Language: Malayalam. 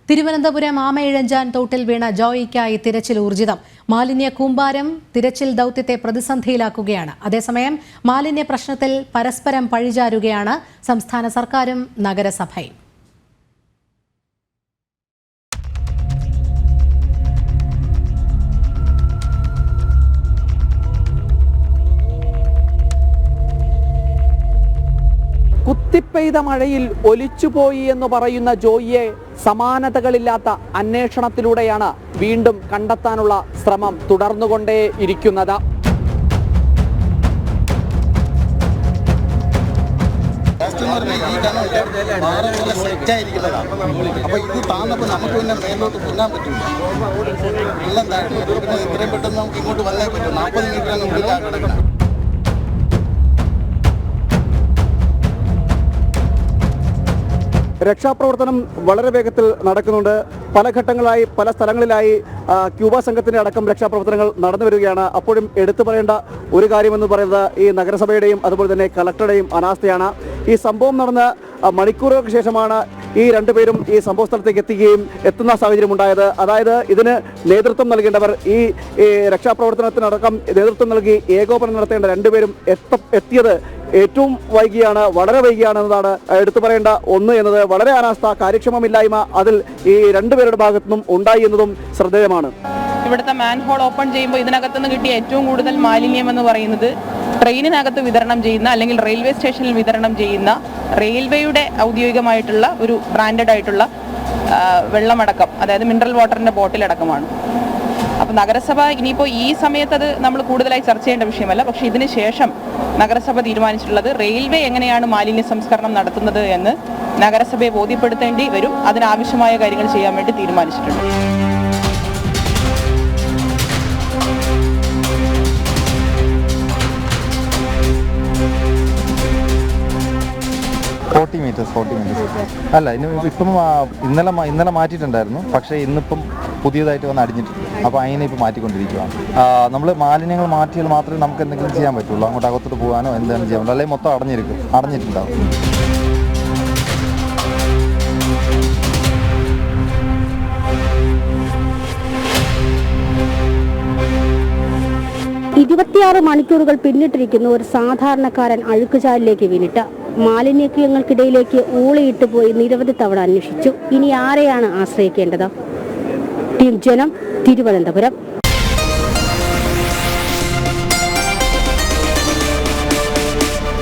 തിരുവനന്തപുരം ആമയിഴഞ്ചാൻ തോട്ടിൽ വീണ ജോയിക്കായി തിരച്ചിൽ ഊർജിതം. മാലിന്യ കൂമ്പാരം തിരച്ചിൽ ദൌത്യത്തെ പ്രതിസന്ധിയിലാക്കുകയാണ്. അതേസമയം മാലിന്യ പ്രശ്നത്തിൽ പരസ്പരം പഴിചാരുകയാണ് സംസ്ഥാന സർക്കാരും നഗരസഭയും. കുത്തിപ്പെയ്ത മഴയിൽ ഒലിച്ചുപോയി എന്ന് പറയുന്ന ജോയിയെ സമാനതകളില്ലാത്ത അന്വേഷണത്തിലൂടെയാണ് വീണ്ടും കണ്ടെത്താനുള്ള ശ്രമം തുടർന്നുകൊണ്ടേയിരിക്കുന്നത്. രക്ഷാപ്രവർത്തനം വളരെ വേഗത്തിൽ നടക്കുന്നുണ്ട്. പല ഘട്ടങ്ങളായി പല സ്ഥലങ്ങളിലായി ക്യൂബ സംഘത്തിൻ്റെ അടക്കം രക്ഷാപ്രവർത്തനങ്ങൾ നടന്നു വരികയാണ്. അപ്പോഴും എടുത്തു പറയേണ്ട ഒരു കാര്യമെന്ന് പറയുന്നത് ഈ നഗരസഭയുടെയും അതുപോലെ തന്നെ കളക്ടറുടെയും അനാസ്ഥയാണ്. ഈ സംഭവം നടന്ന് മണിക്കൂറുകൾക്ക് ശേഷമാണ് ഈ രണ്ടുപേരും ഈ സംഭവ സ്ഥലത്തേക്ക് എത്തുന്ന സാഹചര്യം ഉണ്ടായത്. അതായത് ഇതിന് നേതൃത്വം നൽകേണ്ടവർ, ഈ രക്ഷാപ്രവർത്തനത്തിനടക്കം നേതൃത്വം നൽകി ഏകോപനം നടത്തേണ്ട രണ്ടുപേരും എത്തിയത് ഏറ്റവും വളരെ വൈകിയാണ് എന്നതാണ് എടുത്തു പറയേണ്ട ഒന്ന്. എന്നത് വളരെ അനാസ്ഥ, കാര്യക്ഷമമില്ലായ്മ അതിൽ ഈ രണ്ടുപേരുടെ ഭാഗത്തുനിന്നും ഉണ്ടായി എന്നതും ശ്രദ്ധേയമാണ്. ഇവിടുത്തെ മാൻഹോൾ ഓപ്പൺ ചെയ്യുമ്പോൾ ഇതിനകത്തുനിന്ന് കിട്ടിയ ഏറ്റവും കൂടുതൽ മാലിന്യം എന്ന് പറയുന്നത് ട്രെയിനിനകത്ത് വിതരണം ചെയ്യുന്ന അല്ലെങ്കിൽ റെയിൽവേ സ്റ്റേഷനിൽ വിതരണം ചെയ്യുന്ന റെയിൽവേയുടെ ഔദ്യോഗികമായിട്ടുള്ള ഒരു ബ്രാൻഡഡ് ആയിട്ടുള്ള വെള്ളമടക്കം, അതായത് മിനറൽ വാട്ടറിൻ്റെ ബോട്ടിലടക്കമാണ്. അപ്പോൾ നഗരസഭ ഇനിയിപ്പോൾ ഈ സമയത്ത് അത് നമ്മൾ കൂടുതലായി ചർച്ച ചെയ്യേണ്ട വിഷയമല്ല. പക്ഷേ ഇതിന് ശേഷം നഗരസഭ തീരുമാനിച്ചിട്ടുള്ളത് റെയിൽവേ എങ്ങനെയാണ് മാലിന്യ സംസ്കരണം നടത്തുന്നത് എന്ന് നഗരസഭയെ ബോധ്യപ്പെടുത്തേണ്ടി വരും. അതിനാവശ്യമായ കാര്യങ്ങൾ ചെയ്യാൻ വേണ്ടി തീരുമാനിച്ചിട്ടുണ്ട്. ഫോർട്ടി മീറ്റേഴ്സ് അല്ല, ഇപ്പം ഇന്നലെ മാറ്റിയിട്ടുണ്ടായിരുന്നു. പക്ഷേ ഇന്നിപ്പം പുതിയതായിട്ട് വന്ന് അടിഞ്ഞിട്ടുണ്ട്. അപ്പോൾ അതിനെ ഇപ്പോൾ മാറ്റിക്കൊണ്ടിരിക്കുകയാണ്. നമ്മൾ മാലിന്യങ്ങൾ മാറ്റിയാൽ മാത്രമേ നമുക്ക് എന്തെങ്കിലും ചെയ്യാൻ പറ്റുള്ളൂ. അങ്ങോട്ട് അകത്തോട്ട് പോകാനോ എന്തെങ്കിലും ചെയ്യാൻ പറ്റുള്ളൂ. അല്ലെങ്കിൽ മൊത്തം അടഞ്ഞിട്ടുണ്ടാവും. മണിക്കൂറുകൾ പിന്നിട്ടിരിക്കുന്നു ഒരു സാധാരണക്കാരൻ അഴുക്കുചാലിലേക്ക് വീണിട്ട്. മാലിന്യങ്ങൾക്കിടയിലേക്ക് ഊളിയിട്ട് പോയി നിരവധി തവണ അന്വേഷിച്ചു. ഇനി ആരെയാണ് ആശ്രയിക്കേണ്ടത്? ടീം ജനം, തിരുവനന്തപുരം.